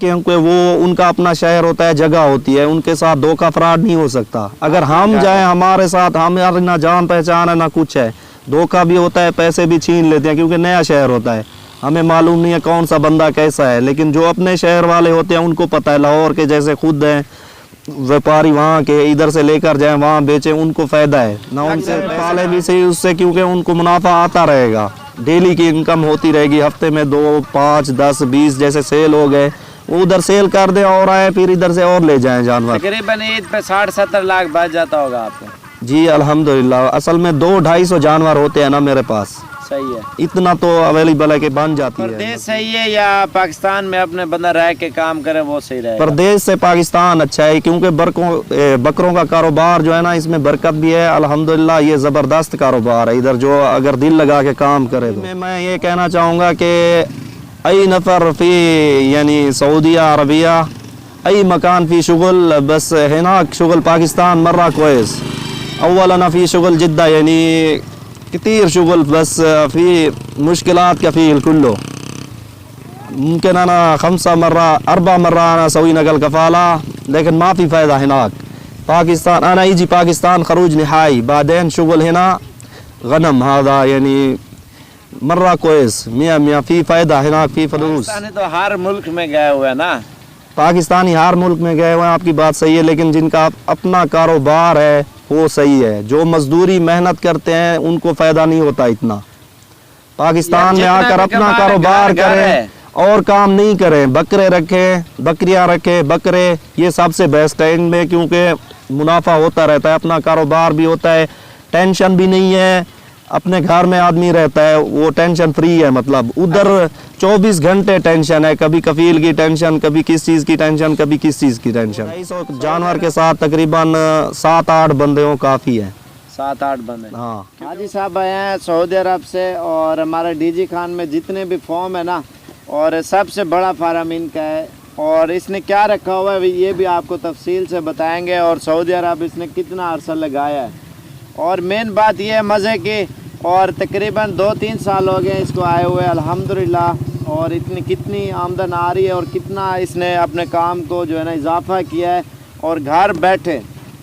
क्योंकि वो उनका अपना शहर होता है, जगह होती है, उनके साथ धोखा फ्रॉड नहीं हो सकता। अगर हम जाएं हमारे साथ, हमारी ना जान पहचान है ना कुछ है, धोखा भी होता है, पैसे भी छीन लेते हैं क्योंकि नया शहर होता है, हमें मालूम नहीं है कौन सा बंदा कैसा है। लेकिन जो अपने शहर वाले होते हैं उनको पता है, लाहौर के जैसे खुद हैं व्यापारी, वहाँ के इधर से लेकर जाएं वहाँ बेचें, उनको फ़ायदा है ना, उनसे पाले भी सही उससे, क्योंकि उनको मुनाफा आता रहेगा, डेली की इनकम होती रहेगी, हफ्ते में 2, 5, 10, 20 जैसे सेल हो गए, उधर सेल कर दे और आए फिर इधर से और ले जाएं जानवर। तकरीबन ईद पे 60-70 लाख बच जाता होगा आपको? जी अल्हम्दुलिल्लाह, असल में 200-250 जानवर होते हैं ना मेरे पास। सही है, इतना तो अवेलेबल है कि बन जाती है। प्रदेश सही है या पाकिस्तान में अपने बंदा रह के काम करे वो सही रहेगा? प्रदेश से पाकिस्तान अच्छा है, क्योंकि बकरों का कारोबार जो है ना, इसमें बरकत भी है अल्हम्दुलिल्लाह, ये ज़बरदस्त कारोबार है इधर, जो अगर दिल लगा के काम करे तो। मैं ये कहना चाहूँगा कि अई नफ़र फ़ी यानी सऊदिया अरबिया अई मकान फ़ी शुगल, बस हिनाक शुगल पाकिस्तान मर्रा कोयस, अव्वलन फ़ी शुगल जिद्दा यानी كثير شغل بس في مشكلات كفيل كله. ممكن أنا 5 مرات 4 مرات أنا أسوي نقل كفالة لكن ما في فايدة هناك. باكستان أنا يجي باكستان خروج نهائي، بعدين شغل هنا غنم، هذا يعني مرة كويس 100 في فايدة هناك، في فلوس. पाकिस्तानी तो हर मुल्क में गए हुए ना, पाकिस्तानी हर मुल्क में गए हुए हैं, आपकी बात सही है, लेकिन जिनका अपना कारोबार है वो सही है। जो मजदूरी मेहनत करते हैं उनको फ़ायदा नहीं होता इतना। पाकिस्तान में आकर अपना कारोबार करें और काम नहीं करें, बकरे रखें, बकरियां रखें, बकरे, ये सबसे बेस्ट है इनमें, क्योंकि मुनाफा होता रहता है, अपना कारोबार भी होता है, टेंशन भी नहीं है, अपने घर में आदमी रहता है, वो टेंशन फ्री है। मतलब उधर 24 घंटे टेंशन है, कभी कफील की टेंशन, कभी किस चीज़ की टेंशन, कभी किस चीज़ की टेंशन। 250 जानवर के साथ तकरीबन 7-8 बंदे हो काफ़ी है। 7-8 बंदे। हाँ, हाजी साहब आए हैं सऊदी अरब से, और हमारे डीजी खान में जितने भी फॉर्म है ना, और सबसे बड़ा फार्म इनका है, और इसने क्या रखा हुआ है ये भी आपको तफसील से बताएंगे, और सऊदी अरब इसने कितना अरसा लगाया है, और मेन बात ये है मज़े की, और तकरीबन 2-3 साल हो गए इसको आए हुए अल्हम्दुलिल्लाह, और इतनी कितनी आमदन आ रही है, और कितना इसने अपने काम को जो है ना इजाफा किया है, और घर बैठे।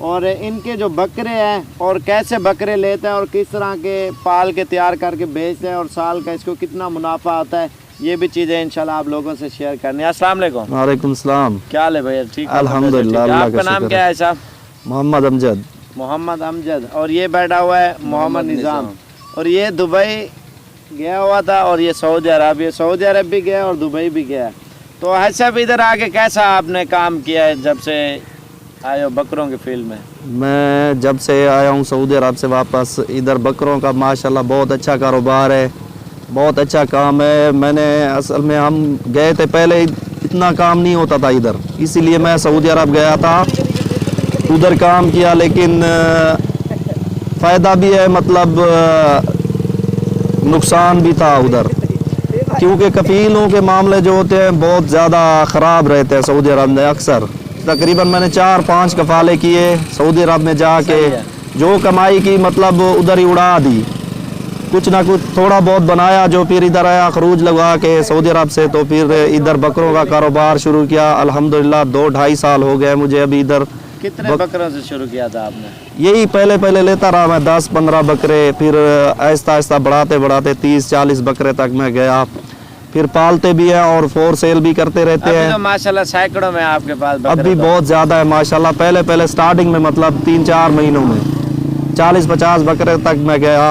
और इनके जो बकरे हैं, और कैसे बकरे लेते हैं, और किस तरह के पाल के तैयार करके बेचते हैं, और साल का इसको कितना मुनाफा आता है, ये भी चीज़ें इंशाल्लाह आप लोगों से शेयर करनी है। अस्सलाम वालेकुम। वालेकुम सलाम। क्या हाल है भैया? ठीक, अल्हम्दुलिल्लाह। आपका नाम क्या है साहब? मोहम्मद अमजद। मोहम्मद अमजद। और ये बैठा हुआ है मोहम्मद निज़ाम। और ये दुबई गया हुआ था, और ये सऊदी अरब, ये सऊदी अरब भी गया और दुबई भी गया। तो अच्छा, इधर आके कैसा आपने काम किया है जब से आए हो बकरों के फील्ड में? मैं जब से आया हूँ सऊदी अरब से वापस, इधर बकरों का माशाल्लाह बहुत अच्छा कारोबार है, बहुत अच्छा काम है। मैंने असल में हम गए थे पहले, इतना काम नहीं होता था इधर, इसीलिए मैं सऊदी अरब गया था, उधर काम किया, लेकिन फ़ायदा भी है, मतलब नुकसान भी था उधर, क्योंकि कफीलों के मामले जो होते हैं बहुत ज़्यादा ख़राब रहते हैं सऊदी अरब में। अक्सर तकरीबन मैंने 4-5 कफ़ाले किए सऊदी अरब में जाके, जो कमाई की मतलब उधर ही उड़ा दी, कुछ ना कुछ थोड़ा बहुत बनाया, जो फिर इधर आया खरूज लगा के सऊदी अरब से, तो फिर इधर बकरों का कारोबार शुरू किया। अल्हम्दुलिल्लाह 2-2.5 साल हो गए मुझे अभी इधर। कितने बकरों से शुरू किया था आपने? यही पहले लेता रहा मैं 10-15 बकरे, फिर आहिस्ता आहिस्ता बढ़ाते 30-40 बकरे तक मैं गया। फिर पालते भी हैं और फॉर सेल भी करते रहते हैं। तो माशाल्लाह सैकड़ों में आपके पास बकरे अभी बहुत ज़्यादा है माशाल्लाह। पहले स्टार्टिंग में मतलब 3-4 महीनों में 40-50 बकरे तक मैं गया,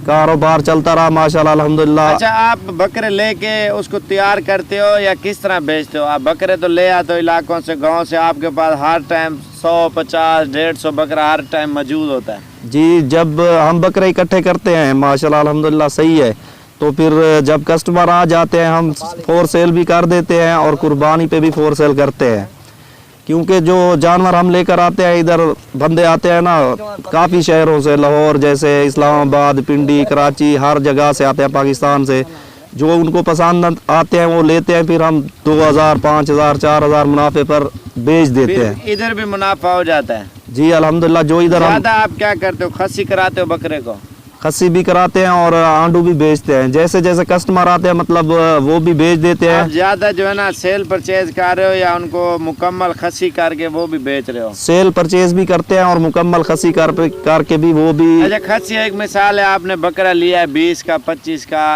कारोबार चलता रहा माशाल्लाह अल्हम्दुलिल्लाह। अच्छा, आप बकरे लेके उसको तैयार करते हो या किस तरह बेचते हो? आप बकरे तो ले आते हो इलाकों से, गांव से, आपके पास हर टाइम 100-50-150 बकरा हर टाइम मौजूद होता है? जी, जब हम बकरे इकट्ठे करते हैं माशाल्लाह अल्हम्दुलिल्लाह सही है, तो फिर जब कस्टमर आ जाते हैं हम फॉर सेल भी कर देते हैं, और कुर्बानी पे भी फॉर सेल करते हैं, क्योंकि जो जानवर हम लेकर आते हैं, इधर बंदे आते हैं ना काफ़ी शहरों से, लाहौर जैसे, इस्लामाबाद, पिंडी, कराची, हर जगह से आते हैं पाकिस्तान से, जो उनको पसंद आते हैं वो लेते हैं, फिर हम 2000, 5000, 4000 मुनाफे पर बेच देते हैं। इधर भी मुनाफा हो जाता है? जी अल्हम्दुलिल्लाह। जो इधर ज़्यादा आप क्या करते हो, खस्सी कराते हो बकरे को? खस्सी भी कराते हैं और आंडू भी बेचते हैं। जैसे जैसे कस्टमर आते हैं मतलब वो भी बेच देते आप हैं। ज्यादा जो है ना सेल परचेज कर रहे हो या उनको मुकम्मल खस्सी करके वो भी बेच रहे हो? सेल परचेज भी करते हैं और मुकम्मल खस्सी करके भी वो भी। अच्छा, खस्सी एक मिसाल है, आपने बकरा लिया है 20 का 25 का,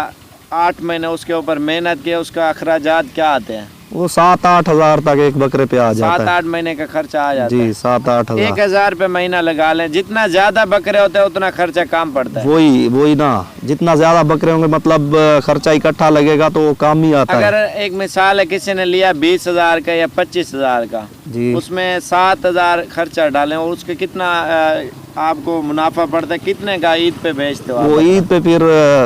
8 महीने उसके ऊपर मेहनत किया, उसका अखराजात क्या आते हैं? वो 7-8 हजार तक एक बकरे पे आ जाता है। 7-8 महीने का खर्चा आ जाता है। जी 7-8 हजार। 1000 रुपये महीना लगा लें। जितना ज्यादा बकरे होते हैं उतना खर्चा कम पड़ता है। वही ना, जितना ज्यादा बकरे होंगे मतलब खर्चा इकट्ठा लगेगा तो वो काम ही आता अगर है। एक मिसाल है किसी ने लिया 20,000 का या 25,000 का, जी उसमें 7,000 खर्चा डालें और उसके कितना आपको मुनाफा पड़ता है? कितने का ईद पे बेचते हो आप? वो ईद पे फिर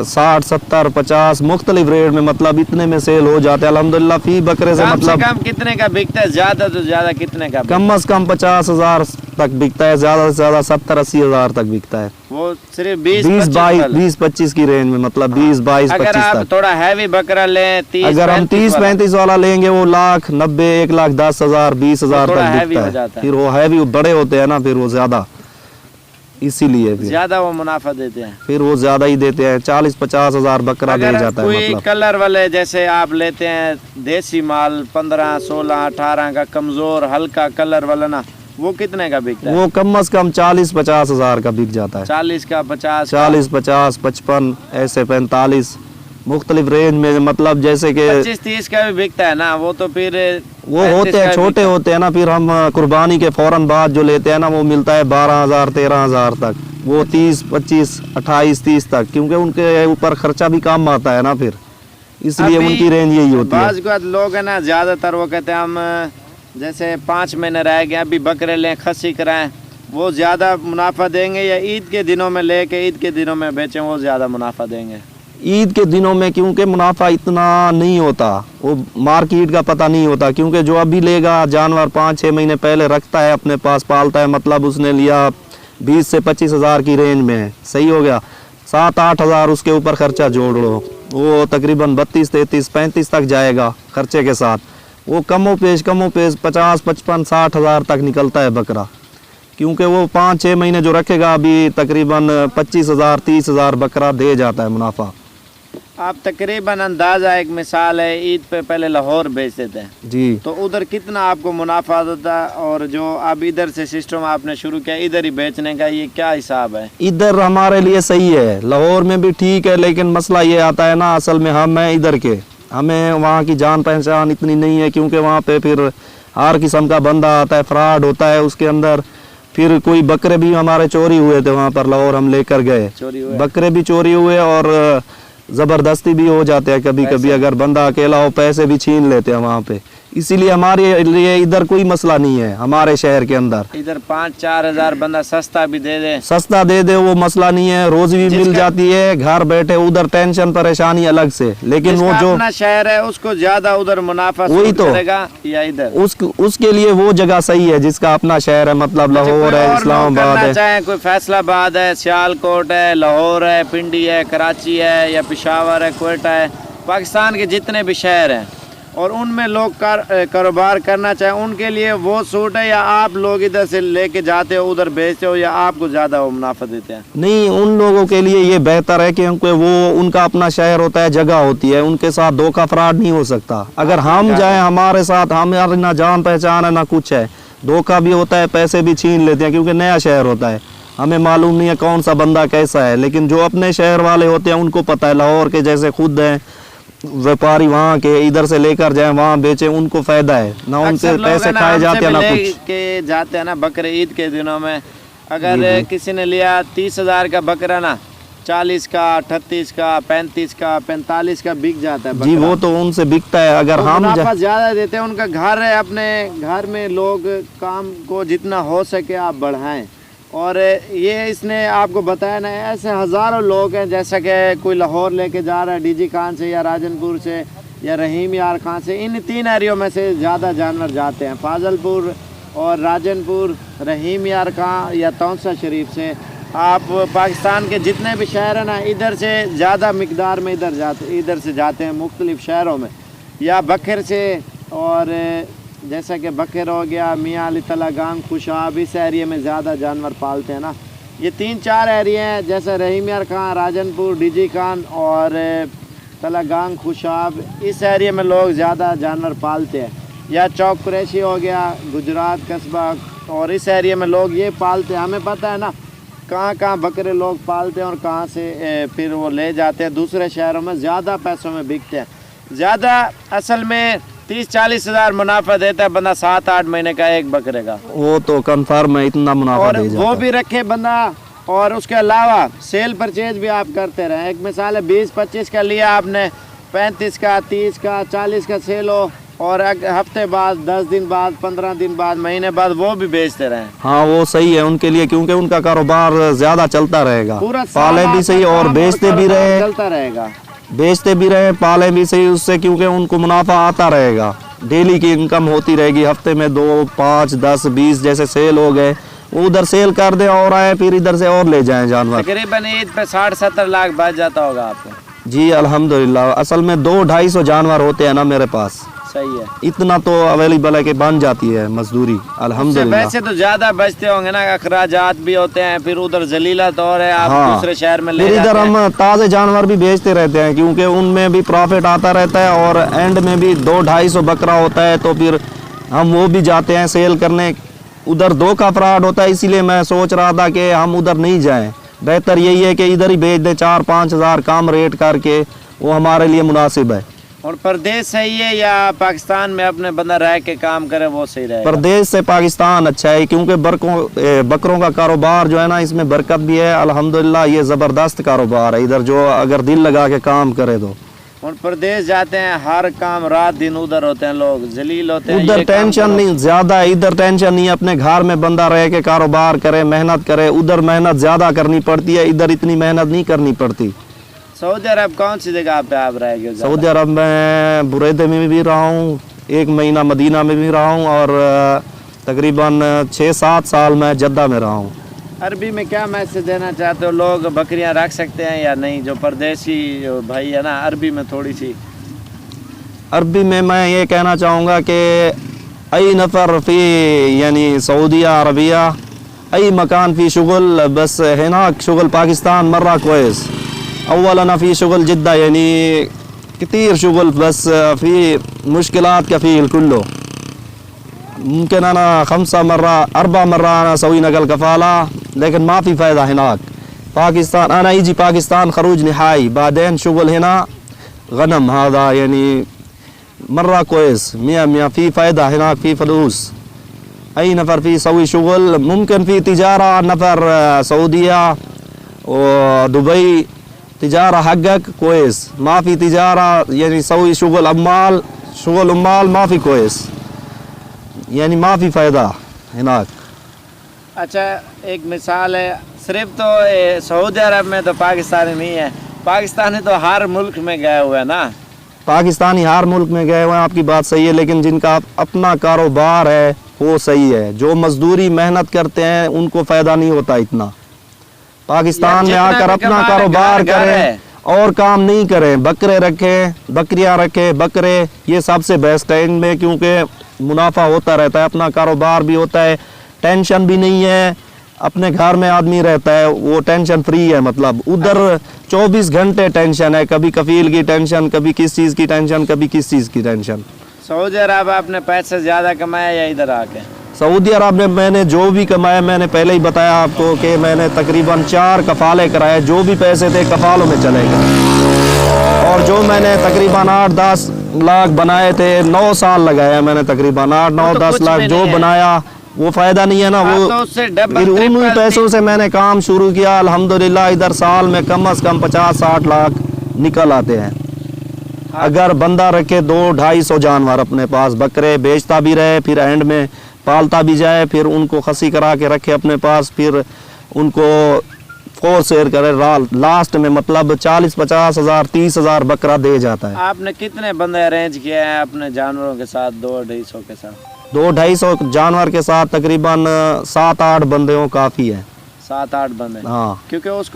60, 70, 50 मुख्तलिफ रेट में मतलब इतने में सेल हो जाते हैं अल्हम्दुलिल्लाह। फी बकरे से कम मतलब कम कितने का बिकता है? ज्यादा तो ज्यादा कितने का? कम से कम 50,000 तक बिकता है, ज्यादा से ज्यादा 70-80 हजार तक बिकता है। वो सिर्फ 20 20-25 की रेंज में मतलब 20-22-25 अगर आप तक। थोड़ा हैवी बकरा लें 30 अगर हम 30-35 वाला लेंगे वो 1,90,000, 1,10,000, 20,000 थोड़ा तक हैवी हो बिकता जाता है। है। फिर वो हैवी बड़े होते हैं ना, फिर वो ज्यादा, इसीलिए फिर ज्यादा वो मुनाफा देते हैं। फिर वो ज्यादा ही देते हैं। 40-50 हजार बकरा दे अगर जाता है कोई मतलब। कलर वाले जैसे आप लेते हैं देसी माल 15, 16, 18 का कमजोर हल्का कलर वाला ना, वो कितने का बिकता है? वो कम से कम 40-50 हजार का बिक जाता है। 40 का 50 का? 40, 50, 55 ऐसे 45 मुख्तलिफ रेंज में मतलब जैसे कि 25-30 का भी बिकता है ना, वो तो फिर वो 35 होते का हैं भी छोटे बिकता है। होते हैं ना। फिर हम कुर्बानी के फौरन बाद जो लेते हैं ना वो मिलता है 12,000, 13,000 तक। वो 30, 25, 28, 30 तक, क्योंकि उनके ऊपर खर्चा भी कम आता है ना, फिर इसलिए अभी उनकी रेंज यही होती है। बाज़ के बाद लोग है ना ज्यादातर वो कहते हैं हम जैसे 5 महीने रह गए अभी बकरे लें खस्सी कराएं, वो ज्यादा मुनाफा देंगे या ईद के दिनों में लेके ईद के दिनों में बेचें वो ज्यादा मुनाफा देंगे? ईद के दिनों में क्योंकि मुनाफा इतना नहीं होता, वो मार्केट का पता नहीं होता। क्योंकि जो अभी लेगा जानवर 5-6 महीने पहले रखता है अपने पास, पालता है, मतलब उसने लिया 20 से 25 हजार की रेंज में है, सही हो गया। 7-8 हजार उसके ऊपर खर्चा जोड़ लो, वो तकरीबन 32, 33, 35 तक जाएगा खर्चे के साथ। वो कमो पेश 50, 55, 60 हजार तक निकलता है बकरा। क्योंकि वो 5-6 महीने जो रखेगा अभी तकरीबन 25,000, 30,000 बकरा दे जाता है मुनाफा। आप तकरीबन अंदाजा एक मिसाल है ईद पे पहले लाहौर बेच देते हैं जी, तो उधर कितना आपको मुनाफा होता है? और जो अब इधर से सिस्टम आपने शुरू किया इधर ही बेचने का, ये क्या हिसाब है? इधर हमारे लिए सही है, लाहौर में भी ठीक है, लेकिन मसला ये आता है ना, असल में हम हैं इधर के, हमें वहाँ की जान पहचान इतनी नहीं है। क्योंकि वहाँ पे फिर हर किस्म का बंदा आता है, फ्रॉड होता है उसके अंदर। फिर कोई बकरे भी हमारे चोरी हुए थे वहाँ पर लाहौर, हम लेकर गए, चोरी हुए? बकरे भी चोरी हुए और ज़बरदस्ती भी हो जाते हैं कभी कभी। अगर बंदा अकेला हो पैसे भी छीन लेते हैं वहाँ पे। इसीलिए हमारे लिए इधर कोई मसला नहीं है हमारे शहर के अंदर। इधर 5-4 हजार बंदा सस्ता भी दे दे, सस्ता दे दे वो मसला नहीं है, रोजी भी मिल जाती है घर बैठे। उधर टेंशन परेशानी अलग से, लेकिन वो जो अपना शहर है उसको ज्यादा उधर मुनाफा वही सूट तो। करेगा या इधर? उसके लिए वो जगह सही है जिसका अपना शहर है, मतलब लाहौर है, इस्लामाबाद है। चाहे कोई फैसलाबाद है, सियालकोट है, लाहौर है, पिंडी है, कराची है या पेशावर है, क्वेटा है, पाकिस्तान के जितने भी शहर हैं और उनमें लोग कारोबार करना चाहें, उनके लिए वो सूट है? या आप लोग इधर से लेके जाते हो उधर बेचते हो या आपको ज़्यादा वो मुनाफा देते हैं? नहीं, उन लोगों के लिए ये बेहतर है क्योंकि वो उनका अपना शहर होता है, जगह होती है, उनके साथ धोखा फ्रॉड नहीं हो सकता। अगर हम जाएं हमारे साथ, हमारे ना जान पहचान है ना कुछ है, धोखा भी होता है, पैसे भी छीन लेते हैं क्योंकि नया शहर होता है, हमें मालूम नहीं है कौन सा बंदा कैसा है। लेकिन जो अपने शहर वाले होते हैं उनको पता है, लाहौर के जैसे खुद हैं व्यापारी, वहाँ के इधर से लेकर जाएं वहाँ बेचें, उनको फायदा है ना, उनसे पैसे खाए जाते हैं ना कुछ। के जाते हैं ना बकरे ईद के दिनों में, अगर किसी ने लिया 30,000 का बकरा ना, 40 का, 38 का, 35 का, 45 का बिक जाता है जी, वो तो उनसे बिकता है। अगर हम मुनाफा ज्यादा देते हैं, उनका घर है, अपने घर में लोग काम को जितना हो सके आप बढ़ाएं। और ये इसने आपको बताया ना, ऐसे हज़ारों लोग हैं, जैसा कि कोई लाहौर लेके जा रहा है डीजी खान से या राजनपुर से या रहीम यार खान से, इन 3 एरियो में से ज़्यादा जानवर जाते हैं, फाजलपुर और राजनपुर, रहीम यार खान या तौसा शरीफ से। आप पाकिस्तान के जितने भी शहर हैं ना, इधर से ज़्यादा मिकदार में इधर से जाते हैं मुख्तलिफ शहरों में, या बखर से, और जैसा कि बकर हो गया, मियाँ अली तला गांग, खुशाब, इस एरिया में ज़्यादा जानवर पालते हैं ना, ये 3-4 एरिया हैं, जैसे रहीम यार खान, राजनपुर, डीजी खान और तलागांग, खुशाब। इस एरिया में लोग ज़्यादा जानवर पालते हैं। या चौक कुरैशी हो गया, गुजरात कस्बा, और इस एरिया में लोग ये पालते हैं। हमें पता है ना कहाँ कहाँ बकरे लोग पालते हैं और कहाँ से फिर वो ले जाते हैं दूसरे शहरों में, ज़्यादा पैसों में बिकते हैं। ज़्यादा असल में 30-40 हज़ार मुनाफा देता है बंदा 7-8 महीने का एक बकरे का, वो तो कंफर्म है, इतना मुनाफा और दे जाता वो है। भी रखे बंदा। और उसके अलावा सेल परचेज भी आप करते रहें। एक मिसाल है 20-25 का लिया आपने, 35 का, 30 का, 40 का सेल हो, और हफ्ते बाद, 10 दिन बाद, 15 दिन बाद, महीने बाद वो भी बेचते रहें। हाँ वो सही है उनके लिए, क्योंकि उनका कारोबार ज्यादा चलता रहेगा। पूरा पाले भी सही और बेचते भी रहे, चलता रहेगा। बेचते भी रहे, पाले भी सही उससे, क्योंकि उनको मुनाफा आता रहेगा, डेली की इनकम होती रहेगी। हफ्ते में 2, 5, 10, 20 जैसे सेल हो गए, उधर सेल कर दे और आए, फिर इधर से और ले जाएं जानवर। तकरीबन ईद पे 60-70 लाख बच जाता होगा आपको। जी अल्हम्दुलिल्लाह। असल में 200-250 जानवर होते हैं ना मेरे पास, सही है। इतना तो अवेलेबल है कि बन जाती है मजदूरी अल्हम्दुलिल्लाह। वैसे तो ज्यादा बचते होंगे ना, अखराजात भी होते हैं, फिर उधर जलीला तौर है, आप हाँ। दूसरे शहर में ले फिर जाते इधर हैं। हम ताज़े जानवर भी बेचते रहते हैं, क्योंकि उनमें भी प्रॉफिट आता रहता है, और एंड में भी 200-250 बकरा होता है, तो फिर हम वो भी जाते हैं सेल करने। उधर 2 का फ्रॉड होता है, इसीलिए मैं सोच रहा था कि हम उधर नहीं जाएं। बेहतर यही है कि इधर ही बेच दें 4-5 हज़ार कम रेट करके, वो हमारे लिए मुनासिब है। और प्रदेश सही है या पाकिस्तान में अपने बंदा रह के काम करे वो सही रहेगा? प्रदेश से पाकिस्तान अच्छा है, क्योंकि बकरों का कारोबार जो है ना, इसमें बरकत भी है अल्हम्दुलिल्लाह। ये ज़बरदस्त कारोबार है इधर, जो अगर दिल लगा के काम करे तो। और प्रदेश जाते हैं, हर काम रात दिन उधर होते हैं, लोग जलील होते हैं। उधर ये काम टेंशन करो। नहीं ज्यादा है, इधर टेंशन नहीं। अपने घर में बंदा रह के कारोबार करे, मेहनत करे। उधर मेहनत ज्यादा करनी पड़ती है, इधर इतनी मेहनत नहीं करनी पड़ती। सऊदी अरब कौन सी जगह पे आप रह गए? सऊदी अरब में बुरैदे में भी रहा हूँ, 1 महीना मदीना में भी रहा हूँ, और तकरीबन 6-7 साल मैं जद्दा में रहा हूँ। अरबी में क्या मैसेज देना चाहते हो? लोग बकरियां रख सकते हैं या नहीं, जो परदेसी भाई है ना? अरबी में थोड़ी सी। अरबी में मैं ये कहना चाहूँगा कि अई नफ़र फ़ी यानी सऊदिया अरबिया अई मकान फ़ी शुगल, बस है ना शुगल पाकिस्तान मर्रा कोयस। अव्वलन फ़ी शुगल जिद्दा यानी कतीर शुगल, बस फ़ी मुश्किलात का फ़ी कुल्लो। मुमकिन अना 5 मर्रा 4 मर्रा अना सवी नकल कफ़ाला, लेकिन माफ़ी फ़ायदा हिनाक पाकिस्तान। अना यजी पाकिस्तान खरूज नहाई, बादेन शुगल हिना गनम हादा यानी मर्रा कोयस मियाँ फ़ी फ़ायदा हिनाक फ़ी फलूस। अई नफ़र फ़ी सवी शुगल, मुमकिन फ़ी तिजारा नफ़र सऊदिया और दुबई तिजारा हक़ कोयस, माफ़ी तिजारा यानी सवी शुगल उम्माल माफ़ी कोयस, यानी माफ़ी फ़ायदा हिनाक। अच्छा, एक मिसाल है, सिर्फ तो सऊदी अरब में तो पाकिस्तानी नहीं है, पाकिस्तानी तो हर मुल्क में गए हुए हैं ना। पाकिस्तानी हर मुल्क में गए हुए हैं, आपकी बात सही है, लेकिन जिनका अपना कारोबार है वो सही है। जो मजदूरी मेहनत करते हैं उनको फ़ायदा नहीं होता इतना। पाकिस्तान में आकर अपना कारोबार करें और काम नहीं करें, बकरे रखें, बकरियां रखें, बकरे, ये सबसे बेस्ट है इनमें, क्योंकि मुनाफा होता रहता है, अपना कारोबार भी होता है, टेंशन भी नहीं है, अपने घर में आदमी रहता है, वो टेंशन फ्री है। मतलब उधर 24 घंटे टेंशन है, कभी कफील की टेंशन, कभी किस चीज़ की टेंशन, कभी किस चीज़ की टेंशन। सऊदी अरब आपने पैसे ज़्यादा कमाया या इधर आके? सऊदी अरब में मैंने जो भी कमाया, मैंने पहले ही बताया आपको कि मैंने तकरीबन 4 कफ़ाले कराए, जो भी पैसे थे कफ़ालों में चले गए। और जो मैंने तकरीबन 8-10 लाख बनाए थे, 9 साल लगाया मैंने, तकरीबन 8-9-10 लाख जो बनाया वो फ़ायदा नहीं है ना। वो तो उससे फिर उन्हीं पैसों से मैंने काम शुरू किया। अल्हम्दुलिल्लाह इधर साल में कम से कम 50-60 लाख निकल आते हैं। अगर बंदा रखे 200-250 जानवर अपने पास, बकरे बेचता भी रहे, फिर एंड में पालता भी जाए, फिर उनको खसी करा के रखे अपने पास, फिर उनको फोर्स शेयर करे, लास्ट में मतलब 40-50 हज़ार 30 हज़ार बकरा दे जाता है। आपने कितने बंदे अरेंज किए हैं अपने जानवरों के साथ? 200-250 के साथ? 200-250 जानवर के साथ तकरीबन 7-8 बंदे हो काफ़ी है। 7-8 बंदे? हाँ, क्योंकि उसको